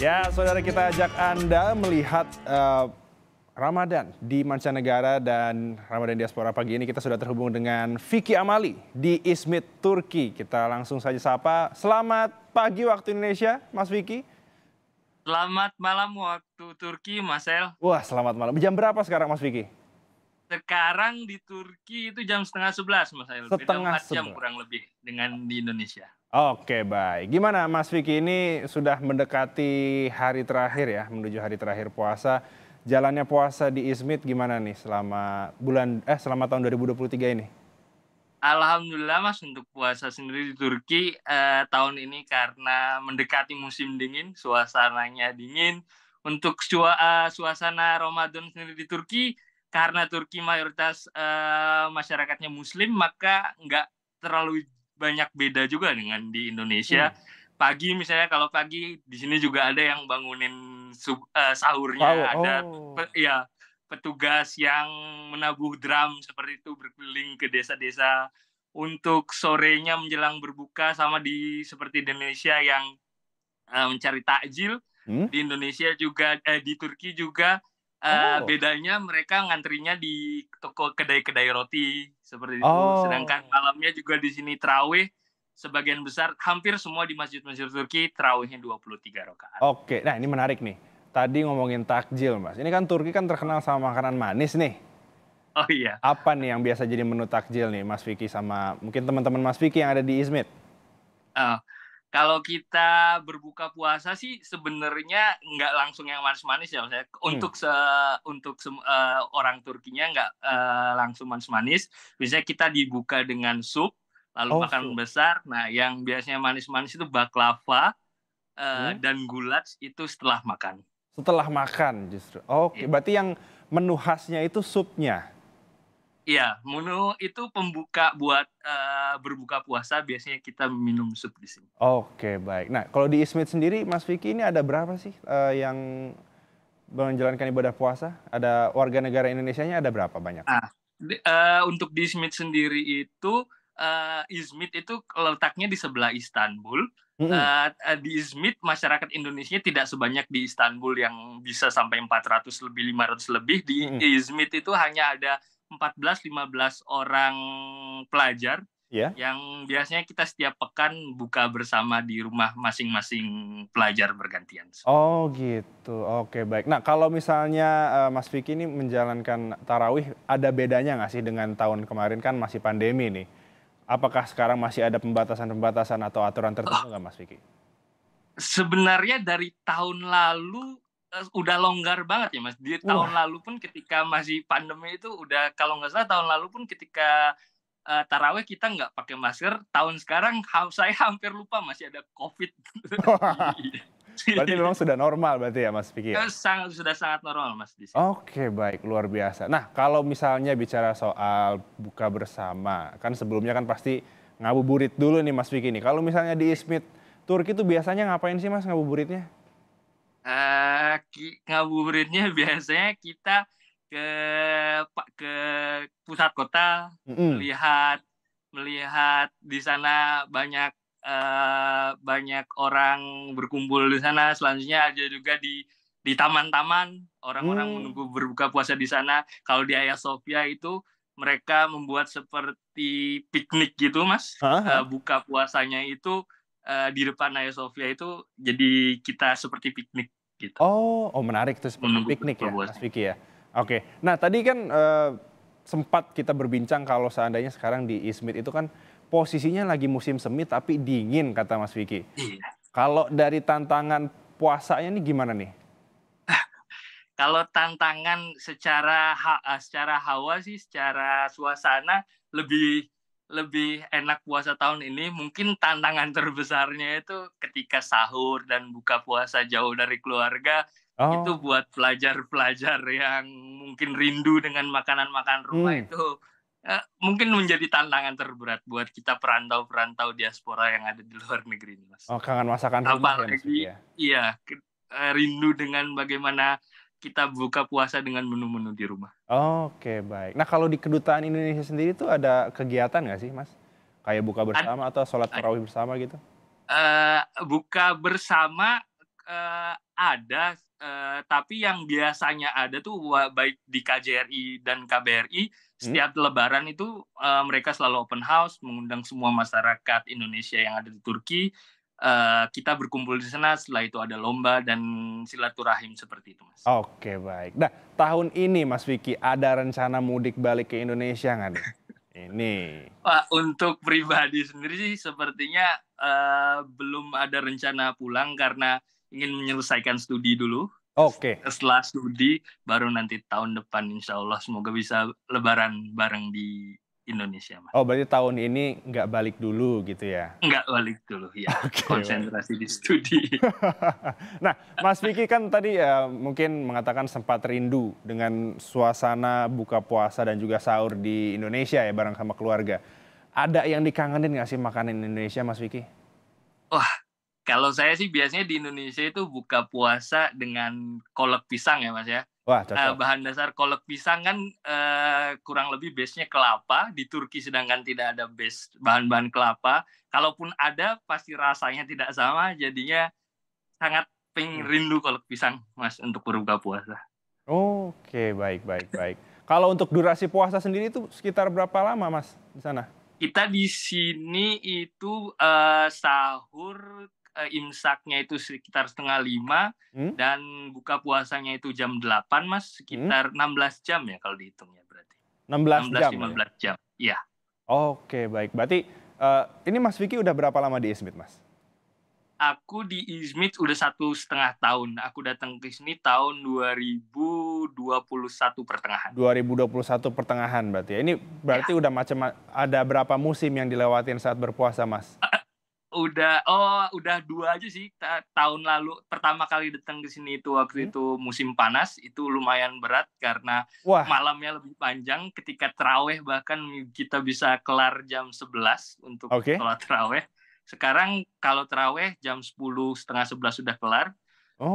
Ya, saudara kita ajak Anda melihat Ramadan di mancanegara dan Ramadan diaspora. Pagi ini kita sudah terhubung dengan Vicky Amali di Izmit, Turki. Kita langsung saja sapa. Selamat pagi waktu Indonesia, Mas Vicky. Selamat malam waktu Turki, Mas El. Wah, selamat malam. Jam berapa sekarang, Mas Vicky? Sekarang di Turki itu jam setengah 11, Mas El. Beda Setengah 4 jam sebelas. kurang lebih dengan di Indonesia. Oke, baik. Gimana Mas Vicky, ini sudah mendekati hari terakhir ya, menuju hari terakhir puasa. Jalannya puasa di Izmit gimana nih selama tahun 2023 ini? Alhamdulillah, Mas, untuk puasa sendiri di Turki tahun ini karena mendekati musim dingin, suasananya dingin. Untuk suasana Ramadan sendiri di Turki, karena Turki mayoritas masyarakatnya Muslim, maka nggak terlalu banyak beda juga dengan di Hmm. Indonesia. Pagi misalnya, kalau pagi di sini juga ada yang bangunin Sahur. sahurnya, ada Oh. ya petugas yang menabuh drum seperti itu berkeliling ke desa-desa untuk sorenya menjelang berbuka, sama seperti di Indonesia yang mencari takjil. Hmm? Di Indonesia juga di Turki juga Oh. bedanya mereka ngantrinya di toko kedai-kedai roti seperti itu. Sedangkan Oh. malamnya juga di sini tarawih, sebagian besar hampir semua di masjid-masjid Turki tarawihnya 23 rakaat. Oke. Nah, ini menarik nih. Tadi ngomongin takjil, Mas. Ini kan Turki kan terkenal sama makanan manis nih. Oh iya. Apa nih yang biasa jadi menu takjil nih, Mas Vicky sama mungkin teman-teman Mas Vicky yang ada di Izmit? Eh, Kalau kita berbuka puasa sih sebenarnya nggak langsung yang manis-manis ya, Mas, ya. Hmm. Untuk orang Turkinya nggak langsung manis-manis. Biasanya kita dibuka dengan sup, lalu Oh, makan sup. besar. Nah, yang biasanya manis-manis itu baklava Hmm? dan gulac itu setelah makan. Setelah makan justru. Oke, Iya. berarti yang menu khasnya itu supnya? Iya, menu itu pembuka buat berbuka puasa, biasanya kita minum sup di sini. Oke, baik. Nah, kalau di Izmit sendiri Mas Vicky ini ada berapa sih, yang menjalankan ibadah puasa? Ada warga negara Indonesianya ada berapa banyak? Nah, untuk di Izmit sendiri itu, Izmit itu letaknya di sebelah Istanbul. Mhm. Di Izmit masyarakat Indonesia tidak sebanyak di Istanbul yang bisa sampai 400 lebih, 500 lebih. Di Mhm. Izmit itu hanya ada 14-15 orang pelajar Iya? yang biasanya kita setiap pekan buka bersama di rumah masing-masing pelajar bergantian. Oh gitu, oke baik. Nah kalau misalnya, Mas Vicky ini menjalankan tarawih, ada bedanya nggak sih dengan tahun kemarin kan masih pandemi nih? Apakah sekarang masih ada pembatasan-pembatasan atau aturan tertentu nggak Mas Vicky? Sebenarnya dari tahun lalu, udah longgar banget ya, Mas. Di tahun Wah. lalu pun ketika masih pandemi itu udah, kalau nggak salah tahun lalu pun ketika, tarawih kita nggak pakai masker. Tahun sekarang saya hampir lupa masih ada Covid di Berarti memang sudah normal berarti ya Mas Vicky ya? sudah sangat normal, Mas, di sini. Oke baik, luar biasa. Nah kalau misalnya bicara soal buka bersama, kan sebelumnya kan pasti ngabuburit dulu nih Mas Vicky nih. Kalau misalnya di Izmit, Turki tuh biasanya ngapain sih Mas ngabuburitnya? Ngabuburitnya biasanya kita ke ke pusat kota, Mhm. melihat melihat di sana banyak orang berkumpul di sana. Selanjutnya ada juga di taman-taman, orang-orang Mmm. menunggu berbuka puasa di sana. Kalau di Hagia Sophia itu mereka membuat seperti piknik gitu, Mas. Heeh heeh. Buka puasanya itu di depan Hagia Sophia itu jadi kita seperti piknik gitu, Oh menarik tuh seperti menunggu piknik berbuka ya Mas puasa. Vicky ya? Oke. Nah tadi kan, sempat kita berbincang kalau seandainya sekarang di Izmit itu kan posisinya lagi musim semi tapi dingin kata Mas Vicky. Iya. Kalau dari tantangan puasanya nih gimana nih? Kalau tantangan secara hawa sih, secara suasana lebih lebih enak puasa tahun ini. Mungkin tantangan terbesarnya itu ketika sahur dan buka puasa jauh dari keluarga, itu Oh. buat pelajar-pelajar yang mungkin rindu dengan makanan-makanan rumah Mmm. itu, mungkin menjadi tantangan terberat buat kita perantau-perantau diaspora yang ada di luar negeri ini, Mas. Oh kangen masakan rumah ya Mas Vicky Apalagi ya? iya, rindu dengan bagaimana kita buka puasa dengan menu-menu di rumah. Oke baik. Nah kalau di kedutaan Indonesia sendiri tuh ada kegiatan nggak sih Mas? Kayak buka Ad bersama atau sholat ad tarawih bersama gitu? Buka bersama ada, tapi yang biasanya ada tuh baik di KJRI dan KBRI, setiap lebaran itu, mereka selalu open house, mengundang semua masyarakat Indonesia yang ada di Turki, kita berkumpul di sana, setelah itu ada lomba dan silaturahim seperti itu, Mas. Oke, baik. Nah, tahun ini Mas Vicky ada rencana mudik balik ke Indonesia nggak nih? Ini. Wah, untuk pribadi sendiri sih sepertinya, belum ada rencana pulang karena ingin menyelesaikan studi dulu. Oke. Setelah studi, baru nanti tahun depan insya Allah semoga bisa lebaran bareng di Indonesia, Mas. Oh, berarti tahun ini nggak balik dulu gitu ya? Nggak balik dulu, ya. Oke, Konsentrasi di studi. Nah, Mas Vicky kan tadi mungkin mengatakan sempat rindu dengan suasana buka puasa dan juga sahur di Indonesia ya bareng sama keluarga. Ada yang dikangenin nggak sih makanan Indonesia, Mas Vicky? Wah, kalau saya sih biasanya di Indonesia itu buka puasa dengan kolak pisang ya, Mas, ya. Wah, cocok. Bahan dasar kolak pisang kan, kurang lebih base-nya kelapa, di Turki sedangkan tidak ada base bahan-bahan kelapa. Kalaupun ada, pasti rasanya tidak sama, jadinya sangat rindu kolak pisang, Mas, untuk berbuka puasa. Oke, baik, baik, baik. Kalau untuk durasi puasa sendiri itu sekitar berapa lama, Mas, di sana? Kita di sini itu, sahur, imsaknya itu sekitar 4:30 dan buka puasanya itu jam 8, Mas, sekitar 16 jam ya kalau dihitung ya berarti. 16 jam 15 ya? jam, iya. Oke, baik. Berarti ini Mas Vicky udah berapa lama di Izmit, Mas? Aku di Izmit udah 1,5 tahun. Aku datang ke sini tahun 2021 pertengahan. 2021 pertengahan berarti ya? Ini berarti udah ada berapa musim yang dilewatin saat berpuasa, Mas? Udah 2 aja sih. Tahun lalu pertama kali datang ke sini itu waktu itu musim panas, itu lumayan berat karena Wah, malamnya lebih panjang. Ketika taraweh bahkan kita bisa kelar jam 11 untuk oke. sholat taraweh. Sekarang kalau taraweh jam 10, setengah 11 sudah kelar.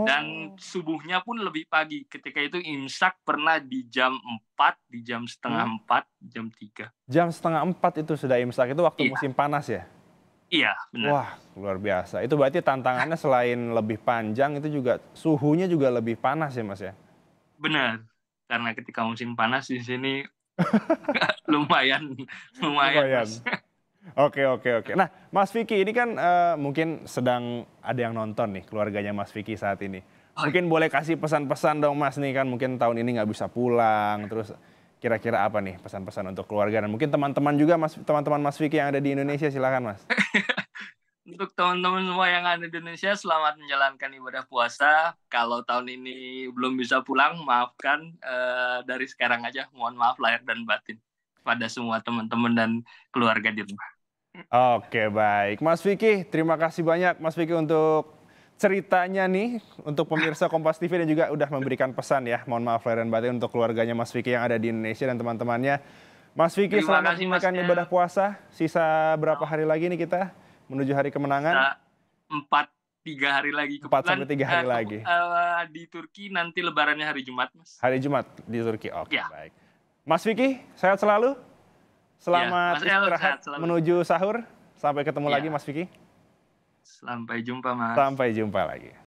Dan Oh, subuhnya pun lebih pagi. Ketika itu imsak pernah di jam 4, di jam setengah 4, jam 3. jam setengah 4 itu sudah imsak, itu waktu Iya, musim panas ya? iya benar. Wah, luar biasa. Itu berarti tantangannya selain lebih panjang, itu juga suhunya juga lebih panas ya, Mas ya? Benar. Karena ketika musim panas di sini lumayan, lumayan, Lumayan. Mas. Oke, oke, oke. Nah, Mas Vicky ini kan mungkin sedang ada yang nonton nih, keluarganya Mas Vicky saat ini. Oh, Mungkin boleh kasih pesan-pesan dong Mas nih, kan mungkin tahun ini nggak bisa pulang, terus kira-kira apa nih pesan-pesan untuk keluarga dan mungkin teman-teman juga, teman-teman Mas Vicky yang ada di Indonesia, silakan Mas. Untuk teman-teman semua yang ada di Indonesia, selamat menjalankan ibadah puasa. Kalau tahun ini belum bisa pulang, maafkan, dari sekarang aja. Mohon maaf lahir dan batin pada semua teman-teman dan keluarga di rumah. Oke, baik. Mas Vicky, terima kasih banyak Mas Vicky untuk ceritanya nih, untuk pemirsa Kompas TV dan juga udah memberikan pesan ya. Mohon maaf lahir dan batin untuk keluarganya Mas Vicky yang ada di Indonesia dan teman-temannya. Mas Vicky, Terima selamat kasih, menunaikan Mas. ibadah puasa. Sisa berapa hari lagi nih kita menuju hari kemenangan? 3 hari lagi. 4 sampai 3 hari lagi. Di Turki nanti lebarannya hari Jumat, Mas. Hari Jumat di Turki. Oke, Ya. baik. Mas Vicky, sehat selalu. Selamat Mas El, istirahat sehat selalu. menuju sahur. Sampai ketemu Ya. lagi Mas Vicky. Sampai jumpa, Mas. Sampai jumpa lagi.